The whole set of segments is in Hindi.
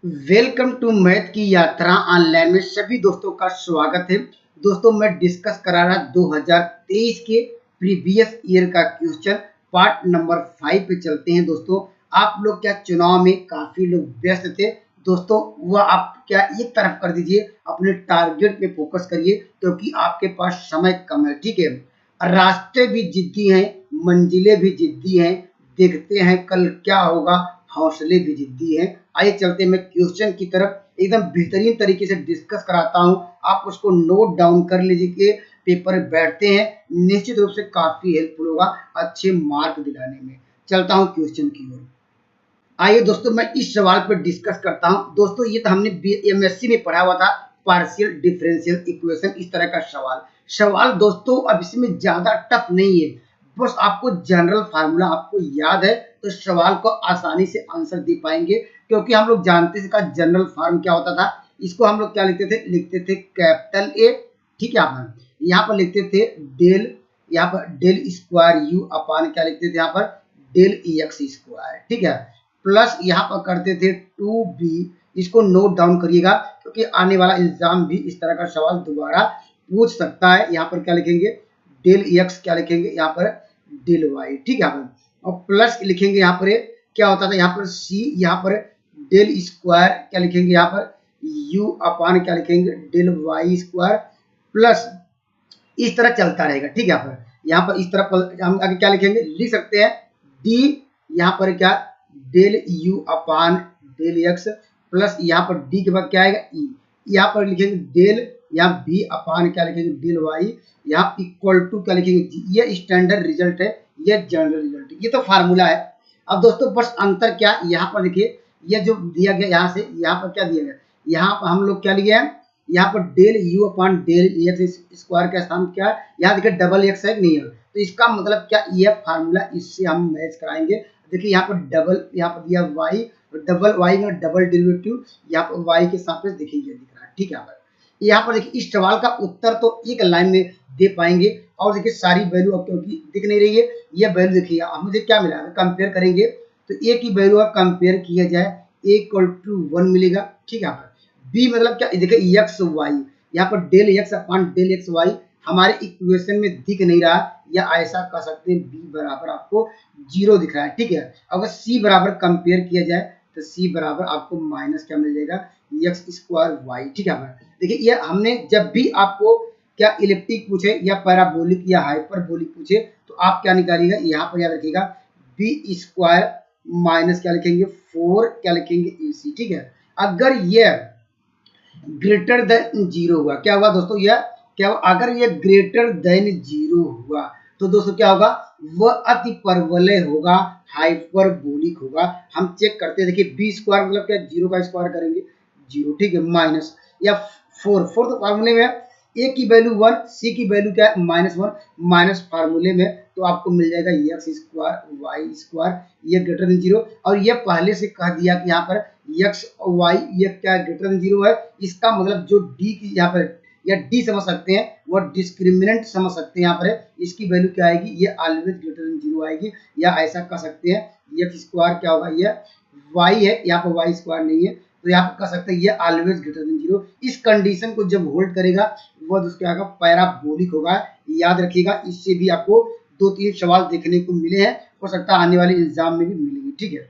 वेलकम टू मैथ की यात्रा ऑनलाइन में सभी दोस्तों का स्वागत है। दोस्तों मैं डिस्कस करा रहा 2023 के प्रीवियस ईयर का क्वेश्चन पार्ट नंबर 5 पे चलते हैं। दोस्तों आप लोग क्या चुनाव में काफी लोग व्यस्त थे दोस्तों, वह आप क्या एक तरफ कर दीजिए, अपने टारगेट पे फोकस करिए क्योंकि आपके पास समय कम है। ठीक है, रास्ते भी जिद्दी हैं, मंजिलें भी जिद्दी हैं, देखते हैं कल क्या होगा, हौसले भी जिद्दी हैं। आइए चलते मैं क्वेश्चन की तरफ एकदम बेहतरीन तरीके से डिस्कस कराता हूं, आप उसको नोट डाउन कर लीजिए, पेपर बैठते हैं, निश्चित रूप से काफी हेल्पफुल होगा अच्छे मार्क दिलाने में। चलता हूं क्वेश्चन की ओर। आइए दोस्तों मैं इस सवाल पर डिस्कस करता हूं। दोस्तों ये तो हमने एमएससी में पढ़ा हुआ था, पार्शियल डिफरेंशियल इक्वेशन, इस तरह का सवाल दोस्तों अब इसमें ज्यादा टफ नहीं है, बस आपको जनरल फार्मूला आपको याद है तो सवाल को आसानी से आंसर दे पाएंगे। क्योंकि हम लोग जानते हैं इसका जनरल फार्म क्या होता था, इसको हम लोग क्या लिखते थे कैपिटल ए। ठीक है, आप यहाँ पर लिखते थे डेल, यहाँ पर डेल स्क्वायर यू अपान क्या लिखते थे यहाँ पर डेल एक्स स्क्वायर। ठीक है, प्लस यहाँ पर करते थे 2b, इसको नोट डाउन करिएगा क्योंकि आने वाला एग्जाम भी इस तरह का सवाल दोबारा पूछ सकता है। यहाँ पर क्या लिखेंगे डेल एक्स, क्या लिखेंगे यहाँ पर डेल वाई। ठीक है, और प्लस लिखेंगे यहाँ पर क्या होता था यहाँ पर सी, यहाँ पर डेल स्क्वायर क्या लिखेंगे यहाँ पर u अपान क्या लिखेंगे डेल वाई स्क्वायर, प्लस इस तरह चलता रहेगा। ठीक है, यहाँ पर इस तरह हम आगे क्या लिखेंगे लिख सकते हैं d, यहाँ पर क्या del u upon del x, plus यहाँ पर d के बाद क्या आएगा e, यहाँ पर लिखेंगे डेल, यहाँ b अपान क्या लिखेंगे डेल y, यहाँ इक्वल टू क्या लिखेंगे, ये स्टैंडर्ड रिजल्ट है, ये जनरल रिजल्ट है, ये तो फार्मूला है। अब दोस्तों बस अंतर क्या, यहाँ पर देखिए ये जो दिया गया यहाँ से यहाँ पर क्या दिया गया, यहाँ पर हम लोग क्या लिए हैं, यहाँ पर del u upon del X square का स्थान क्या है, यहाँ देखिए डबल एक्स है नहीं है, तो इसका मतलब क्या ये फार्मूला, इससे हम मैच कराएंगे। देखिए यहाँ पर डबल, यहाँ पर दिया y, डबल y में डबल डेरिवेटिव, यहाँ पर y के सापेक्ष देखिए ये दिख रहा है। ठीक है, यहाँ पर देखिए इस सवाल का उत्तर तो एक लाइन में दे पाएंगे, और देखिए सारी वैल्यू अब क्योंकि दिख नहीं रही है, ये वैल्यू देखिए अब मुझे क्या मिला, कंपेयर करेंगे तो ए की वैल्यू का कंपेयर किया जाए a इक्वल टू 1 मिलेगा। ठीक है, b मतलब क्या देखिए एक्स वाई, यहाँ पर del X upon del X Y हमारे इक्वेशन में दिख नहीं रहा, या ऐसा कह सकते हैं b बराबर आपको 0 दिख रहा है। ठीक है, अगर c बराबर कंपेयर किया जाए तो c बराबर आपको माइनस क्या मिल जाएगा एक्स स्क्वायर वाई। ठीक है, देखिए ये हमने जब भी आपको क्या इलिप्टिक पूछे या पैराबोलिक या हाइपरबोलिक पूछे तो आप क्या निकालिएगा, यहाँ पर याद रखिएगा बी स्क्वायर माइनस क्या लिखेंगे 4 क्या लिखेंगे AC। ठीक है, अगर ये ग्रेटर देन 0 हुआ, क्या हुआ दोस्तों, यह क्या हुआ, अगर ये ग्रेटर देन 0 हुआ तो दोस्तों क्या होगा, वह अति परवलय होगा, हाइपरबोलिक होगा। हम चेक करते हैं, देखिए बी स्क्वायर मतलब क्या 0 का स्क्वायर करेंगे 0। ठीक है, माइनस या 4 तो फार्मूले में a की वैल्यू 1, c की वैल्यू क्या है -1, माइनस फार्मूले में तो आपको मिल जाएगा एक्स स्क्वायर वाई स्क्वायर, ये ग्रेटर देन 0। और ये पहले से कह दिया कि यहाँ पर एक्स और वाई ये क्या ग्रेटर देन 0 है, इसका मतलब जो d की यहाँ पर या d समझ सकते हैं, वो डिस्क्रिमिनेंट समझ सकते हैं। यहाँ पर इसकी वैल्यू क्या आएगी, ये ऑलवेज ग्रेटर देन 0 आएगी, या ऐसा कह सकते हैं एक्स स्क्वायर क्या होगा, ये y है, यहाँ पर वाई स्क्वायर नहीं है तो यहाँ पर कह सकते हैं ये ऑलवेज ग्रेटर देन 0। इस कंडीशन को जब होल्ड करेगा वह उसके आगे पैराबोलिक होगा, याद रखिएगा। इससे भी आपको 2-3 सवाल देखने को मिले हैं, हो सकता है आने वाले एग्जाम में भी मिलेंगे। ठीक है,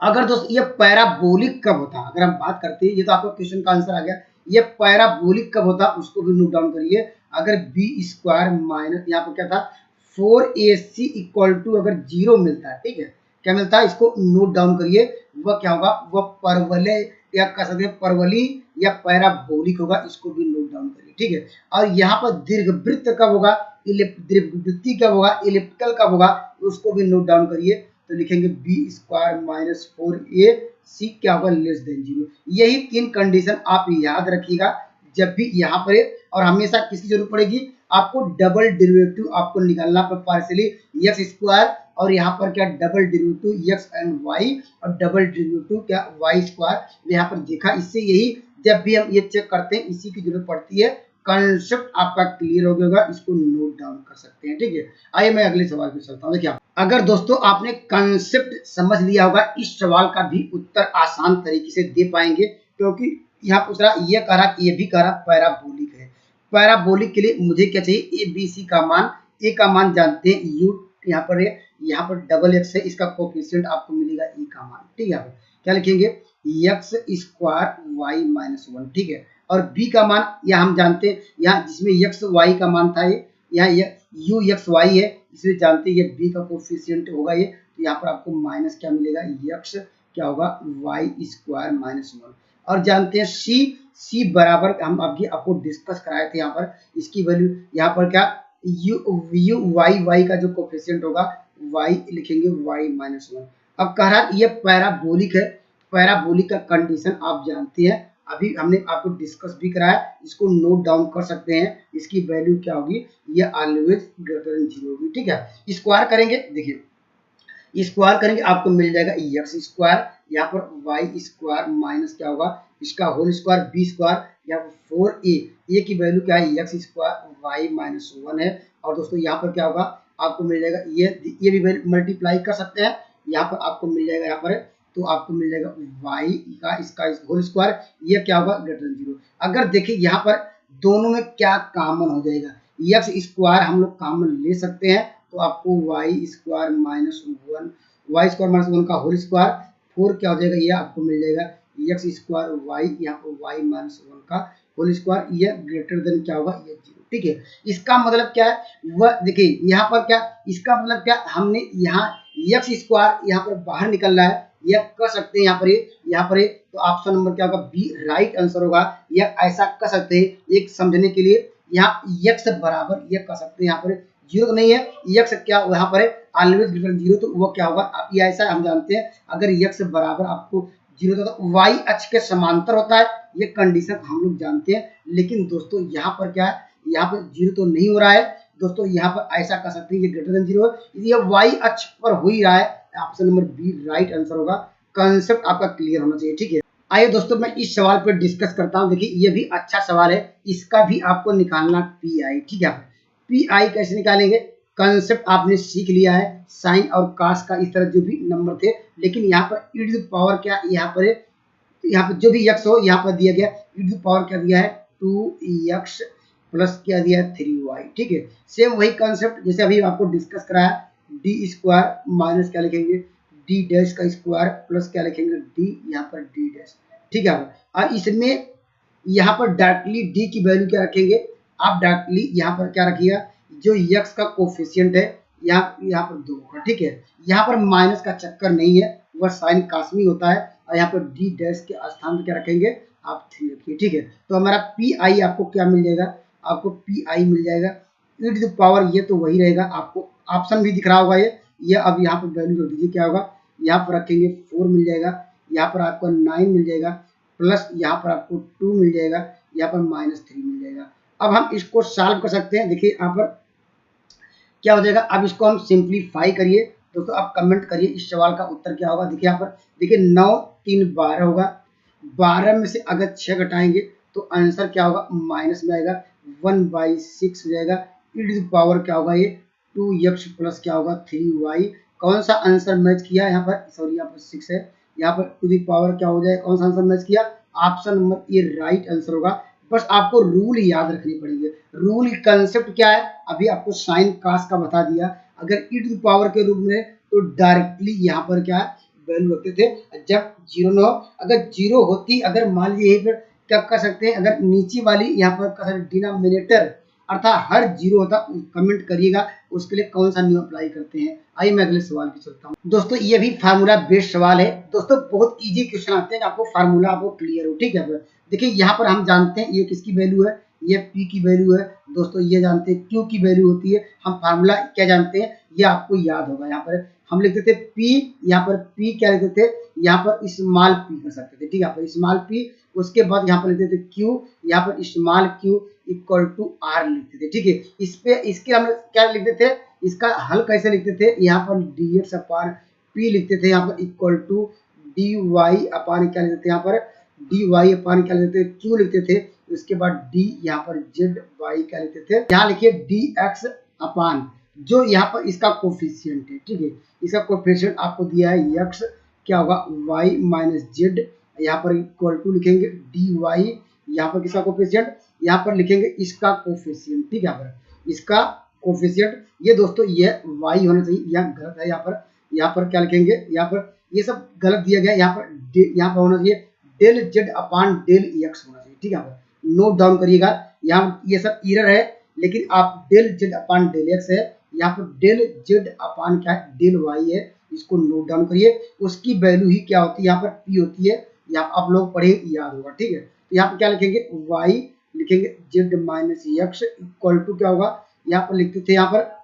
अगर दोस्त ये पैराबोलिक कब होता, अगर हम बात करते हैं, ये तो आपका क्वेश्चन का आंसर आ गया, ये पैराबोलिक कब होता उसको भी नोट डाउन करिए। अगर बी स्क्वायर माइनस यहाँ पर क्या था 4AC इक्वल टू अगर 0 मिलता है, ठीक है क्या मिलता है, इसको नोट डाउन करिए, वह क्या होगा, वह परवलय या कह सकते हैं परवली या पैराबोलिक होगा, इसको भी नोट डाउन करिए। ठीक है, और यहाँ पर दीर्घवृत्त कब होगा, दीर्घवृत्ति कब होगा, इलिप्टिकल कब होगा, उसको भी नोट डाउन करिए। तो लिखेंगे बी स्क्वायर माइनस 4AC क्या होगा लेस देन 0। यही 3 कंडीशन आप याद रखिएगा जब भी यहाँ पर, और हमेशा किसकी जरूरत पड़ेगी, आपको डबल डेरिवेटिव आपको निकालना पर पार्शियली एक्स स्क्वायर, और यहाँ पर क्या double derivative X and Y, और डबल डेरिवेटिव क्या वाई स्क्वायर यहाँ पर देखा। इससे यही जब भी हम ये चेक करते हैं इसी की जरूरत पड़ती है कंसेप्ट आपका क्लियर हो गया होगा, इसको नोट डाउन कर सकते हैं। ठीक है, आइए मैं अगले सवाल पे चलता हूँ। देखिए अगर दोस्तों आपने कंसेप्ट समझ लिया होगा, इस सवाल का भी उत्तर आसान तरीके से दे पाएंगे, क्योंकि यहाँ पूछ रहा ये कह रहा ये भी कह रहा पैराबोलिक है। पैराबोलिक के लिए मुझे क्या चाहिए, ए बी सी का मान, ए का मान जानते हैं यू यहाँ पर है, यहाँ पर डबल एक्स है, इसका कोफिशिएंट आपको मिलेगा ए का मान। ठीक है, क्या लिखेंगे एक्स स्क्वायर वाई माइनस 1। ठीक है, और बी का मान यह हम जानते हैं, यहाँ जिसमें एक्स वाई का मान था ये, यहाँ यू एक्स वाई है, इसलिए जानते हैं ये बी का कोफिशिएंट होगा ये, तो यहाँ पर आपको माइनस क्या मिलेगा, एक्स क्या होगा वाई स्क्वायर माइनस 1। और जानते हैं सी बराबर हम आपको डिस्कस कराए थे, यहाँ पर इसकी वैल्यू यहाँ पर क्या यू वाई का जो कोफिशिएंट होगा वाई लिखेंगे वाई माइनस 1। अब कह रहा ये पैराबोलिक है, पैराबोलिक का कंडीशन आप जानते हैं, अभी हमने आपको डिस्कस भी कराया, इसको नोट डाउन कर सकते हैं। इसकी वैल्यू क्या होगी, ये ऑलवेज ग्रेटर देन 0 होगी। ठीक है, स्क्वायर करेंगे, देखिए स्क्वायर करेंगे आपको मिल जाएगा एक्स स्क्वायर, यहाँ पर वाई स्क्वायर माइनस क्या होगा इसका होल स्क्वायर बी स्क्वायर, यहाँ पर 4a की वैल्यू क्या है एक्स स्क्वायर वाई माइनस 1 है। और दोस्तों यहाँ पर क्या होगा आपको मिल जाएगा ये भी मल्टीप्लाई कर सकते हैं, यहाँ पर आपको मिल जाएगा, यहाँ पर तो आपको मिल जाएगा y का इसका होल स्क्वायर, ये क्या होगा ग्रेटर देन 0। अगर देखिए यहाँ पर दोनों में क्या कॉमन हो जाएगा, एक्स स्क्वायर हम लोग कॉमन ले सकते हैं, तो आपको वाई स्क्वायर माइनस 1 का होल स्क्वायर 4 क्या हो जाएगा, ये आपको मिल जाएगा एक्स स्क्वायर वाई, यहाँ पर वाई माइनस 1 का होल स्क्वायर, ये ग्रेटर देन क्या होगा ये 0। ठीक है, इसका मतलब क्या है, वह देखिए यहाँ पर क्या, इसका मतलब क्या, हमने यहाँ एक्स स्क्वायर यहाँ पर बाहर निकल रहा है, यह कर सकते हैं यहाँ पर तो ऑप्शन नंबर क्या होगा बी राइट आंसर होगा। या ऐसा कर सकते हैं एक समझने के लिए, यहाँ x बराबर ये कर सकते हैं, यहाँ पर 0 तो नहीं है, x क्या यहाँ पर है ऑलवेज ग्रेटर देन 0, तो वो क्या होगा आप ये ऐसा हम जानते हैं, अगर x बराबर आपको 0 तो y अक्ष के समांतर होता है, ये कंडीशन हम लोग जानते हैं। लेकिन दोस्तों यहाँ पर क्या है, यहाँ पर 0 तो नहीं हो रहा है दोस्तों, यहाँ पर ऐसा कर सकते हैं ये ग्रेटर देन 0 है, ये y अक्ष पर हो ही रहा है, option number B right answer होगा। कंसेप्ट आपका क्लियर होना चाहिए। ठीक है, आइए दोस्तों मैं इस सवाल पर डिस्कस करता हूं। देखिए ये भी अच्छा सवाल है, इसका भी आपको निकालना पी आई। ठीक है, पी आई कैसे निकालेंगे, कंसेप्ट आपने सीख लिया है, साइन और कास का इस तरह जो भी नंबर थे, लेकिन यहाँ पर ई टू द पावर क्या यहाँ पर जो भी x हो यहाँ पर दिया गया, ई टू द पावर क्या दिया है 2x प्लस क्या दिया है 3y। ठीक है, सेम वही कंसेप्ट जैसे अभी आपको डिस्कस कराया, डी स्क्वायर माइनस क्या लिखेंगे डी डैश का स्क्वायर प्लस क्या लिखेंगे डी यहाँ पर डी डैश। ठीक है, और इसमें यहाँ पर डायरेक्टली डी की वैल्यू क्या रखेंगे, आप डायरेक्टली यहाँ पर क्या रखिएगा जो x का कोफिशिएंट है यहाँ पर 2 होगा। ठीक है, यहाँ पर माइनस का चक्कर नहीं है, वह साइन कास्मी होता है, और यहाँ पर डी डैश के स्थान पर क्या रखेंगे आप 3 रखिए। ठीक है, तो हमारा पी आई आपको क्या मिल जाएगा, आपको पी आई मिल जाएगा ई टू द पावर, ये तो वही रहेगा, आपको ऑप्शन भी दिख रहा होगा ये अब यहाँ पर वैल्यू रख दीजिए, क्या होगा यहाँ पर रखेंगे 4 मिल जाएगा, यहाँ पर आपको 9 मिल जाएगा, प्लस यहाँ पर आपको 2 मिल जाएगा, यहाँ पर -3 मिल जाएगा। अब हम इसको सॉल्व कर सकते हैं, देखिए यहाँ पर क्या हो जाएगा, अब इसको हम सिंप्लीफाई करिए दोस्तों, आप कमेंट करिए इस सवाल का उत्तर क्या होगा। देखिए यहाँ पर देखिए 9 3 12 होगा, 12 में से अगर 6 घटाएंगे तो आंसर क्या होगा माइनस में आएगा, 1/6 हो जाएगा, ई टू द पावर क्या होगा ये 2x प्लस क्या होगा 3y। कौन सा आंसर मैच किया यहाँ पर, सॉरी यहाँ पर 6 है, यहाँ पर टू द पावर क्या हो जाएगा, कौन सा आंसर मैच किया, ऑप्शन नंबर ये राइट आंसर होगा। बस आपको रूल याद रखनी पड़ेगी, रूल कंसेप्ट क्या है अभी आपको साइन कास का बता दिया, अगर ई टू द पावर के रूप में तो डायरेक्टली यहाँ पर क्या वैल्यू रखते थे, जब 0 न हो, अगर 0 होती, अगर मान लीजिए यहीं पर क्या कर सकते हैं, अगर नीचे वाली यहाँ पर डिनोमिनेटर अर्थात हर 0 होता, कमेंट करिएगा उसके लिए कौन सा नियम अप्लाई करते हैं। आइए मैं अगले सवाल की चलता हूँ। दोस्तों ये भी फार्मूला बेस्ड सवाल है दोस्तों, बहुत इजी क्वेश्चन आते हैं, आपको फार्मूला आपको क्लियर हो। ठीक है, देखिए यहाँ पर हम जानते हैं ये किसकी वैल्यू है, ये P की वैल्यू है दोस्तों, ये जानते हैं Q की वैल्यू होती है, हम फार्मूला क्या जानते हैं ये आपको याद होगा। यहाँ पर हम लिखते थे P, यहाँ पर P क्या लिखते थे, यहाँ पर स्मॉल p कर सकते थे। ठीक है, यहाँ पर स्मॉल p, उसके बाद यहाँ पर लिखते थे Q, यहाँ पर small q equal to R लिखते थे। ठीक है, इस पे इसके हम क्या लिखते थे, इसका हल कैसे लिखते थे, यहाँ पर dx अपान p लिखते थे, यहाँ पर इक्वल टू dy अपान क्या लिखते थे, यहाँ पर dy अपान क्या लिखते थे q लिखते थे, उसके बाद डी यहाँ पर जेड वाई क्या लिखते थे, यहाँ लिखिए डी एक्स अपान जो यहाँ पर इसका कोफिशियंट है, ठीक है, इसका कोफिशियंट आपको दिया है एक्स, क्या होगा वाई माइनस जेड, यहाँ पर इक्वल टू लिखेंगे डी वाई, यहाँ पर किसका कोफिशियंट, यहाँ पर लिखेंगे इसका कोफिशियंट, ठीक है, यहाँ पर इसका कोफिशियंट, ये दोस्तों ये वाई होना चाहिए, यहाँ गलत है, यहाँ पर क्या लिखेंगे, यहाँ पर ये सब गलत दिया गया, यहाँ पर होना चाहिए del Z upon del X होना चाहिए, ठीक है, यहाँ पर नोट डाउन करिएगा, यहाँ ये सब एरर है, लेकिन आप del Z upon del X है, यहाँ पर डेल जेड अपान क्या है डेल वाई है, इसको नोट डाउन करिए, उसकी वैल्यू ही क्या होती है, यहाँ पर पी होती है, यहाँ आप लोग पढ़े याद होगा, ठीक है, तो यहाँ पर क्या लिखेंगे वाई लिखेंगे Z minus X equal to क्या होगा, यहाँ पर लिखते थे यहाँ पर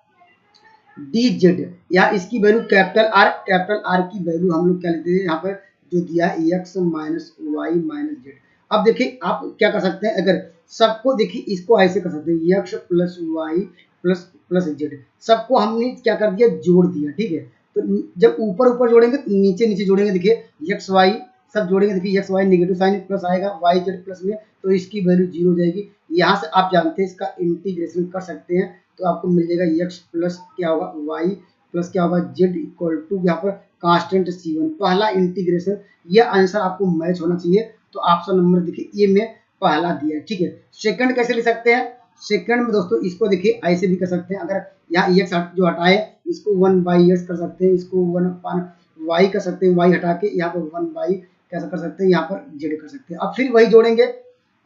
डी जेड, या इसकी वैल्यू कैपिटल आर की वैल्यू हम लोग क्या लेते हैं यहाँ पर जो दिया है X minus Y minus Z. अब देखिए आप क्या कर सकते हैं, अगर सबको देखिए इसको ऐसे कर सकते हैं X plus Y plus plus Z, सबको हमने क्या कर दिया जोड़ दिया, ठीक है, तो जब ऊपर ऊपर जोड़ेंगे तो नीचे नीचे जोड़ेंगे, देखिए एक्स वाई सब जोड़ेंगे, देखिए X Y negative sign plus आएगा वाई जेड प्लस में, तो इसकी वैल्यू 0 हो जाएगी, यहाँ से आप जानते हैं इसका इंटीग्रेशन कर सकते हैं, तो आपको मिल जाएगा एक्स प्लस क्या होगा वाई प्लस क्या होगा जेड इक्वल टू यहाँ पर कांस्टेंट C1, पहला इंटीग्रेशन, ये आंसर आपको मैच होना चाहिए, तो ऑप्शन नंबर देखिए ए में पहला दिया है, ठीक है। सेकंड कैसे लिख सकते हैं, सेकंड में दोस्तों इसको देखिए ऐसे भी कर सकते हैं, अगर यहाँ एक्स जो हटाए इसको 1/x कर सकते हैं, इसको 1/y कर सकते हैं, y हटा के यहाँ पर 1/y कैसा कर सकते हैं, यहाँ पर z कर सकते हैं, अब फिर वही जोड़ेंगे,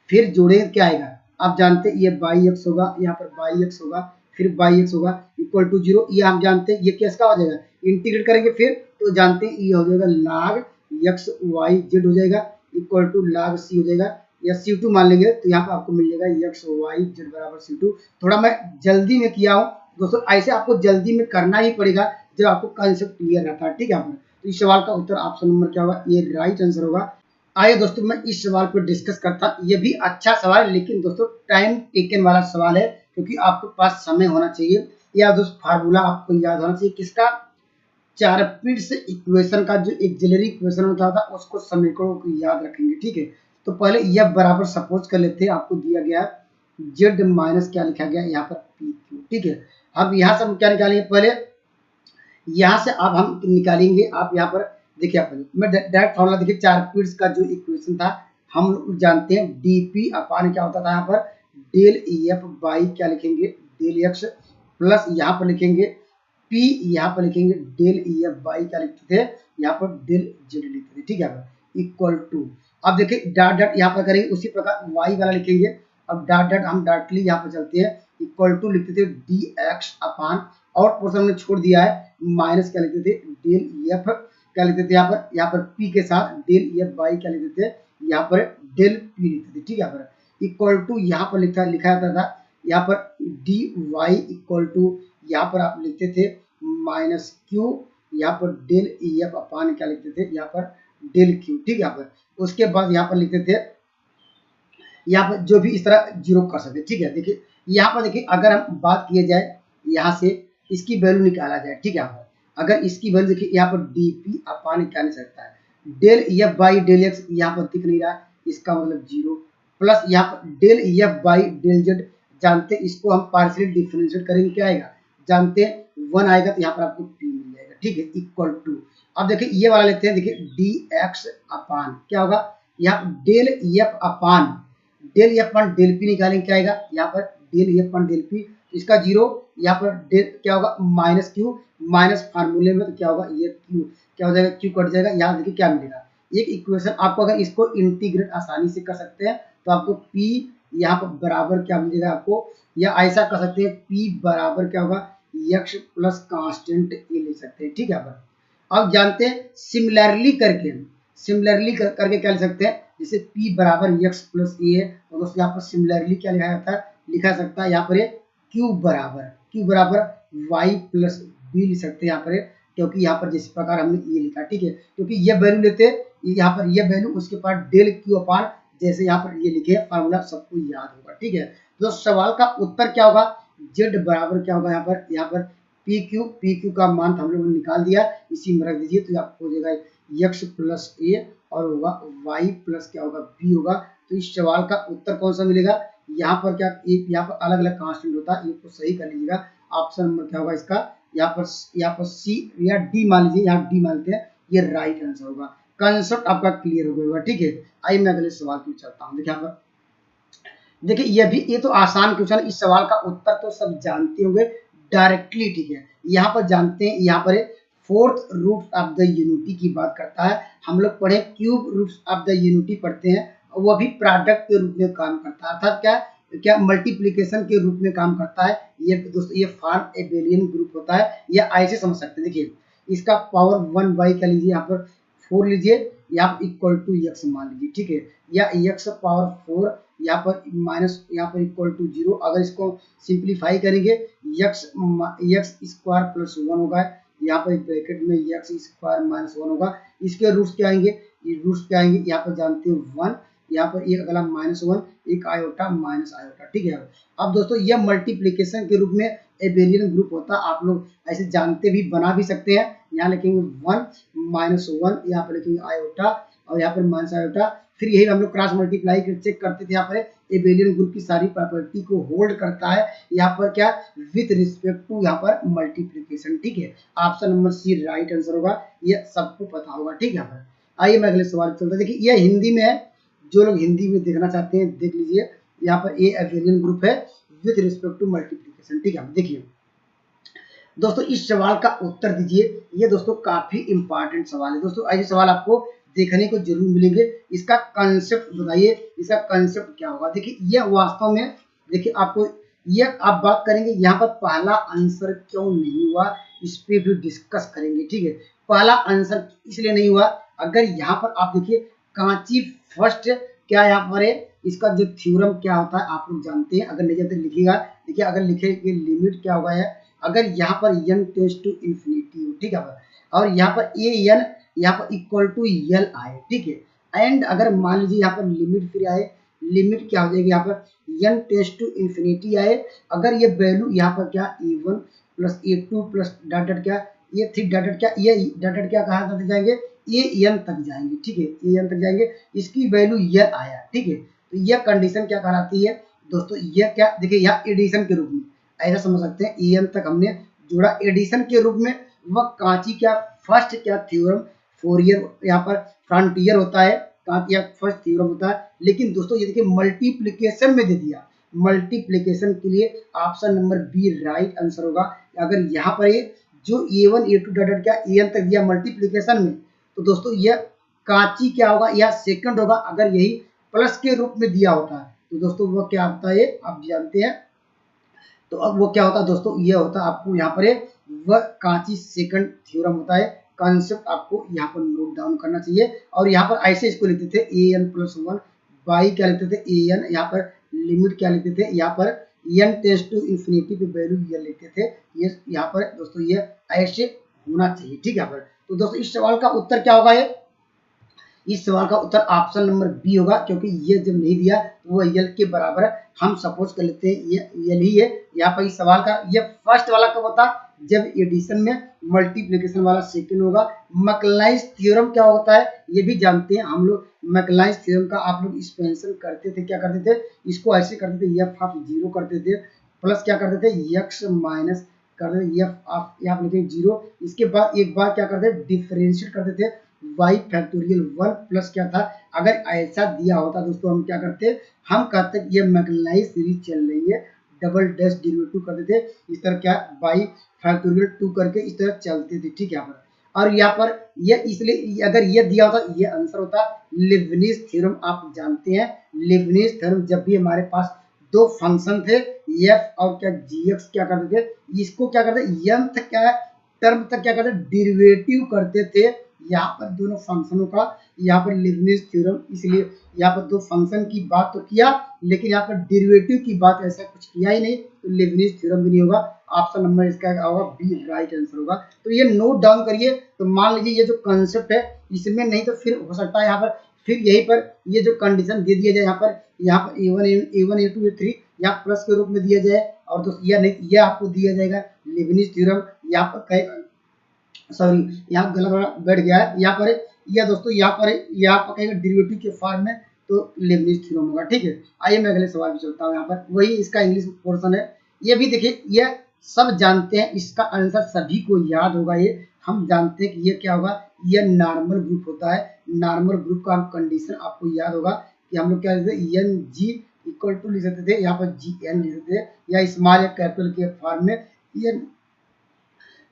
फिर जोड़ेंगे क्या आएगा, आप जानते हैं ये बाई एक्स होगा, यहाँ पर बाई एक्स होगा, फिर बाई एक्स होगा इक्वल टू 0, ये हम जानते हैं ये कैसे हो जाएगा, इंटीग्रेट करेंगे फिर तो जानते हैं ये हो जाएगा लाग एक्स वाई जेड हो जाएगा इक्वल टू लाग सी हो जाएगा, या C2 मान लेंगे, तो यहाँ पर आपको मिल जाएगा एक्स वाई जेड बराबर C2। थोड़ा मैं जल्दी में किया हूँ दोस्तों, ऐसे आपको जल्दी में करना ही पड़ेगा जब आपको कंसेप्ट क्लियर रहता है, ठीक है। तो इस सवाल का उत्तर ऑप्शन नंबर क्या होगा, ये राइट आंसर होगा। आइए दोस्तों मैं इस सवाल पर डिस्कस करता, ये भी अच्छा सवाल है, लेकिन दोस्तों टाइम टेकन वाला सवाल है, क्योंकि आपके पास समय होना चाहिए, या दोस्त फार्मूला आपको याद होना चाहिए किसका, चारपीट्स इक्वेशन का जो एक्सिलरी इक्वेशन होता था उसको समीकरणों को याद रखेंगे, ठीक है। तो पहले यह बराबर सपोज कर लेते हैं, आपको दिया गया जेड माइनस क्या लिखा गया यहाँ पर पी क्यू, ठीक है। अब यहाँ से हम क्या निकालेंगे, पहले यहाँ से अब हम निकालेंगे, आप यहाँ पर देखिए, आप मैं डायरेक्ट फॉर्मूला देखिए, चारपीट्स का जो इक्वेशन था हम लोग जानते हैं डीपी अपान क्या होता था, यहाँ पर डेल एफ बाई क्या लिखेंगे डेल एक्स प्लस यहाँ पर लिखेंगे पी, यहाँ पर लिखेंगे डेल एफ बाई क्या लिखते थे यहाँ पर डेल जेड लिखते थे, ठीक है, इक्वल टू, अब देखिए डॉट डॉट यहाँ पर करेंगे, उसी प्रकार वाई वाला लिखेंगे, अब डॉट डॉट हम डायरेक्टली यहाँ पर चलते हैं, इक्वल टू लिखते थे डी एक्स अपान, और पोर्शन में छोड़ दिया है माइनस क्या लिखते थे डेल एफ क्या लिखते थे यहाँ पर पी के साथ डेल एफ बाई क्या लिखते थे यहाँ पर डेल पी लिखते थे, ठीक है, यहाँ पर इक्वल टू यहाँ पर लिखा जाता था यहाँ पर डी वाई इक्वल टू यहाँ पर आप लिखते थे माइनस क्यू, यहाँ पर डेल एफ अपान क्या लिखते थे यहाँ पर डेल क्यू, ठीक है, यहाँ पर उसके बाद यहाँ पर लिखते थे यहाँ पर जो भी इस तरह जीरो कर सकते, ठीक है। देखिए यहाँ पर देखिए अगर हम बात किया जाए यहाँ से इसकी वैल्यू निकाला जाए, ठीक है, यहाँ पर अगर इसकी वैल्यू देखिए यहाँ पर डीपी अपान क्या नहीं सकता है del F by del X, यहाँ पर दिख नहीं रहा है, इसका मतलब 0 प्लस यहाँ पर del F by del Z, जानते हैं इसको हम पार्शियली डिफरेंशिएट करेंगे, क्या आएगा जानते हैं 1 आएगा, तो यहाँ पर आपको पी मिल जाएगा, ठीक है, इक्वल टू, अब देखिए ये वाला लेते हैं, देखिए डी एक्स अपान क्या होगा यहाँ del F upon del P निकालेंगे, क्या आएगा यहाँ पर del F upon del P, इसका 0, यहाँ पर डेल क्या होगा माइनस क्यू, माइनस फार्मूले में तो क्या होगा ये क्यू क्या हो जाएगा क्यू कट जाएगा, यहाँ देखिए क्या मिलेगा एक इक्वेशन, आपको अगर इसको इंटीग्रेट आसानी से कर सकते हैं तो आपको P यहाँ पर बराबर क्या मिलेगा आपको, या ऐसा कर सकते हैं P बराबर क्या होगा x प्लस कांस्टेंट ए लिख सकते हैं, ठीक है। अब जानते हैं सिमिलरली करके क्या लिख सकते हैं, जैसे P बराबर x प्लस ए है, तो दोस्तों यहाँ पर सिमिलरली क्या लिखा जाता है, लिखा सकता है यहाँ पर Q बराबर y प्लस बी लिख सकते हैं यहाँ पर, क्योंकि यहाँ पर जिस प्रकार हमने ये लिखा, ठीक है, क्योंकि ये वैल्यू लेते हैं यहाँ पर ये वैल्यू उसके पास डेल क्यू अपान जैसे यहाँ पर ये लिखे फार्मूला सबको याद होगा, ठीक है। तो सवाल का उत्तर क्या होगा, जेड बराबर क्या होगा यहाँ पर पी क्यू का मान हम लोगों ने निकाल दिया, इसी में रख दीजिए, तो आपको हो जाएगा एक्स प्लस ए और होगा वाई प्लस क्या होगा बी होगा, तो इस सवाल का उत्तर कौन सा मिलेगा? यहाँ पर क्या, यहाँ पर अलग अलग कांस्टेंट होता है, इसको सही कर लीजिएगा। ऑप्शन नंबर क्या होगा इसका? यहाँ पर सी या डी मान लीजिए, यहाँ डी मानते हैं, ये राइट आंसर होगा। कंसेप्ट आपका क्लियर हो गया होगा, ठीक है। आइए मैं अगले सवाल की चलता हूँ। देखिए यहाँ पर, देखिए ये तो आसान क्वेश्चन, इस सवाल का उत्तर तो सब जानते होंगे डायरेक्टली, ठीक है। यहाँ पर जानते हैं, यहाँ पर fourth root of the unity की बात करता है। हम लोग पढ़े cube roots of the unity पढ़ते हैं, वो भी प्रोडक्ट के रूप में काम करता है, अर्थात क्या मल्टीप्लिकेशन के रूप में काम करता है। ये दोस्तों ये फॉर्म एबेलियन ग्रुप होता है, या ऐसे समझ सकते हैं। देखिए इसका पावर 1 बाई क्या लीजिए, यहाँ पर 4 लीजिए, यहाँ इक्वल टू एक्स मान लीजिए, ठीक है, या एक्स पावर 4 यहाँ पर माइनस, यहाँ पर इक्वल टू 0। अगर इसको सिंप्लीफाई करेंगे एक्स स्क्वायर प्लस 1 होगा, यहाँ पर ब्रैकेट में एक्स स्क्वायर माइनस 1 होगा। इसके रूट्स क्या आएंगे? ये रूट्स क्या आएंगे? यहाँ पर जानते हैं 1, यहाँ पर एक अगला -1, एक आयोटा माइनस आयोटा, ठीक है। अब दोस्तों यह मल्टीप्लिकेशन के रूप में एबेलियन ग्रुप होता है, आप लोग ऐसे जानते भी, बना भी सकते हैं। यहाँ लिखेंगे 1 -1, यहाँ पर लिखेंगे आयोटा और यहाँ पर माइनस आयोटा। फिर यही हम लोग क्रॉस मल्टीप्लाई चेक करते थे, यहाँ पर एबेलियन ग्रुप की सारी प्रॉपर्टी को होल्ड करता है, यहाँ पर क्या, विथ रिस्पेक्ट टू यहाँ पर मल्टीप्लिकेशन, ठीक है। Option number C right answer होगा, ये सबको पता होगा, ठीक है। यहाँ पर आइए मैं अगले सवाल चलता है। देखिए यह हिंदी में है, जो लोग हिंदी में देखना चाहते हैं देख लीजिए। यहाँ पर ए एबेलियन ग्रुप है विथ रिस्पेक्ट टू मल्टीप्लिकेशन, ठीक है। देखिए दोस्तों इस सवाल का उत्तर दीजिए, ये दोस्तों काफी इंपॉर्टेंट सवाल है दोस्तों, ऐसे सवाल आपको देखने को जरूर मिलेंगे। इसका कंसेप्ट बताइए, इसका कंसेप्ट क्या होगा? देखिए यह वास्तव में, देखिए आपको यह आप बात करेंगे, यहाँ पर पहला आंसर क्यों नहीं हुआ इस पे भी डिस्कस करेंगे, ठीक है। पहला आंसर इसलिए नहीं हुआ, अगर यहाँ पर आप देखिए कांची फर्स्ट क्या यहाँ पर है, इसका जो थ्योरम क्या होता है आप लोग जानते हैं, अगर नहीं जानते लिखिएगा। देखिए अगर लिखेंगे लिमिट क्या होगा है, अगर यहाँ पर n टेंड्स टू इंफिनिटी हो, ठीक है, और यहाँ पर ए एन यहाँ पर इक्वल टू एल आए, ठीक है। एंड अगर मान लीजिए यहाँ पर लिमिट फिर आए, लिमिट क्या हो जाएगी, यहाँ पर n टेंड्स टू इंफिनिटी आए, अगर ये वैल्यू यहाँ पर क्या a1 plus a2 plus dot dot क्या a3 डॉट डॉट क्या, ये डॉट डॉट क्या कहाँ तक जाएंगे, an तक जाएंगे, ठीक है, an तक जाएंगे, इसकी वैल्यू यह आया, ठीक है। तो यह कंडीशन क्या कहलाती है दोस्तों, यह क्या, देखिए यहाँ एडिशन के रूप में ऐसा समझ सकते हैं, an तक हमने जोड़ा एडिशन के रूप में। वह कांची क्या फर्स्ट क्या थ्योरम, फोरियर यहाँ पर फ्रंटियर होता है, कांची या फर्स्ट थ्योरम होता है। लेकिन दोस्तों ये देखिए मल्टीप्लिकेशन में दे दिया, मल्टीप्लिकेशन के लिए option number B right answer होगा। अगर यहाँ पर ये जो a1 a2 डॉट क्या an तक दिया मल्टीप्लिकेशन में, तो दोस्तों यह कांची क्या होगा, या सेकंड होगा। अगर यही प्लस के रूप में दिया होता है तो दोस्तों वो क्या होता है आप जानते हैं। तो अब वो क्या होता है दोस्तों, ये होता है आपको यहाँ पर वह कांची सेकंड थ्योरम होता है। कॉन्सेप्ट आपको यहाँ पर नोट डाउन करना चाहिए। और यहाँ पर ऐसे इसको लिखते थे an प्लस 1 बाई क्या लिखते थे an, यहाँ पर लिमिट क्या लिखते थे, यहाँ पर n टेंड्स टू इंफिनिटी पे वैल्यू ये लिखते थे। ये यहाँ पर दोस्तों ये ऐसे होना चाहिए, ठीक है। यहाँ पर तो दोस्तों इस सवाल का उत्तर क्या होगा, ये इस सवाल का उत्तर ऑप्शन नंबर बी होगा, क्योंकि ये जब नहीं दिया तो वो यल के बराबर है। हम सपोज कर लेते हैं ये यल ही है। यहाँ पर इस सवाल का ये फर्स्ट वाला कब होता, जब एडिशन में, मल्टीप्लिकेशन वाला सेकंड होगा। मैक्लाइंस थ्योरम क्या होता है ये भी जानते हैं हम लोग। मैक्लाइंस थ्योरम का आप लोग एक्सपेंशन करते थे, क्या करते थे, इसको ऐसे करते थे, एफ ऑफ 0 करते थे, प्लस क्या करते थे एक्स माइनस करते थे एफ ऑफ, यहाँ लिखते 0। इसके बाद एक बार क्या करते थे, डिफरेंशिएट करते थे y फैक्टोरियल 1 प्लस क्या था। अगर ऐसा दिया होता दोस्तों हम क्या करते, हम कहते ये मैक्लाइंस सीरीज चल रही है, डबल डैश डेरिवेटिव करते थे इस तरह, क्या y फैक्टोरियल 2 करके इस तरह चलते थे, ठीक है। यहाँ पर और यहाँ पर ये इसलिए अगर ये दिया होता ये आंसर होता। लीबनिज़ थ्योरम आप जानते हैं, लीबनिज़ थ्योरम जब भी हमारे पास दो फंक्शन थे f और क्या gx, क्या करते थे, इसको क्या करते nth क्या टर्म तक क्या करते डेरिवेटिव करते थे। यहाँ पर दोनों फंक्शनों का, यहाँ पर लीबनिज़ थ्योरम, इसलिए यहाँ पर दो फंक्शन की बात तो किया, लेकिन यहाँ पर डेरिवेटिव की बात ऐसा कुछ किया ही नहीं, तो लीबनिज़ थ्योरम भी नहीं होगा। ऑप्शन नंबर इसका क्या होगा, बी राइट आंसर होगा। तो ये नोट डाउन करिए। तो मान लीजिए ये जो कंसेप्ट है इसमें नहीं तो फिर हो सकता है यहाँ पर फिर यहीं पर ये जो कंडीशन दे दिया जाए, यहाँ पर a1 a2 a3 यहाँ प्लस के रूप में दिया जाए, और दोस्तों यह नहीं, यह आपको दिया जाएगा लीबनिज़ थ्योरम। यहाँ पर सॉरी यहाँ गलत बैठ गया है, यहाँ पर यह दोस्तों यहाँ पर कहेगा डेरिवेटिव के फॉर्म में तो लेबनिज थ्योरम होगा। ठीक है, आइए मैं अगले सवाल पे चलता हूँ। यहाँ पर वही इसका इंग्लिश पोर्शन है। ये भी देखिए, ये सब जानते हैं, इसका आंसर सभी को याद होगा। ये हम जानते हैं कि ये क्या होगा, ये नॉर्मल ग्रुप होता है। नॉर्मल ग्रुप का कंडीशन आपको याद होगा कि हम लोग क्या लिखते थे, एन जी इक्वल टू लिख सकते थे, यहाँ पर जी एन लिख सकते थे, या स्मॉल या कैपिटल के फॉर्म में। ये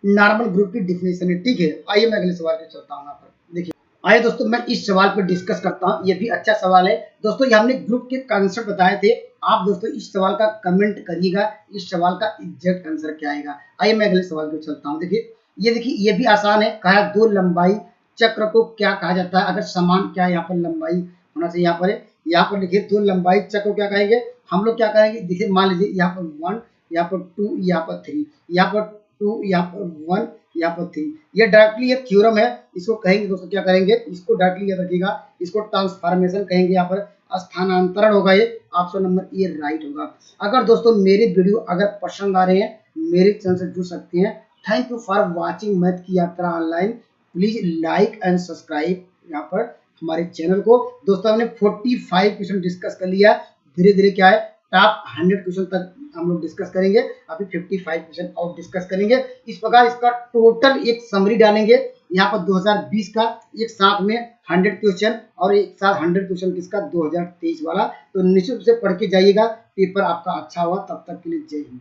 नॉर्मल ग्रुप की डिफिनेशन है। ठीक है, आइए मैं अगले सवाल पे चलता हूँ। यहाँ पर देखिए, आइए दोस्तों मैं इस सवाल पर डिस्कस करता हूँ। ये भी अच्छा सवाल है दोस्तों। ये हमने ग्रुप के कंसेप्ट बताए थे। आप दोस्तों इस सवाल का कमेंट करिएगा, इस सवाल का एग्जैक्ट आंसर क्या आएगा। आइए मैं अगले सवाल पे चलता हूँ। देखिए, ये भी आसान है। कहा दो लंबाई चक्र को क्या कहा जाता है, अगर समान क्या है, यहाँ पर लंबाई होना चाहिए। यहाँ पर लिखिए, दो लंबाई चक्र को क्या कहेंगे, हम लोग क्या कहेंगे। देखिए, मान लीजिए यहाँ पर 1, यहाँ पर 2, यहाँ पर 3, यहाँ पर 2, यहाँ पर 1, यहाँ पर 3। ये डायरेक्टली ये थ्योरम है, इसको कहेंगे दोस्तों, क्या करेंगे, इसको डायरेक्टली याद रखिएगा, इसको ट्रांसफॉर्मेशन कहेंगे। यहाँ पर स्थानांतरण होगा। ये ऑप्शन नंबर ए राइट होगा। अगर दोस्तों मेरी वीडियो अगर पसंद आ रहे हैं, मेरे चैनल से जुड़ सकते हैं। Thank you for watching math की यात्रा online. Please like and subscribe यहाँ पर हमारे चैनल को। दोस्तों हमने 45 क्वेश्चन डिस्कस कर लिया। धीरे धीरे क्या है, टॉप 100 क्वेश्चन तक हम लोग डिस्कस करेंगे। अभी 55 क्वेश्चन और डिस्कस करेंगे। इस प्रकार इसका टोटल एक समरी डालेंगे यहाँ पर 2020 का, एक साथ में 100 क्वेश्चन और एक साथ 100 क्वेश्चन किसका, 2023 वाला। तो निश्चित रूप से पढ़ के जाइएगा, पेपर आपका अच्छा हुआ। तब तक के लिए जय हिंद।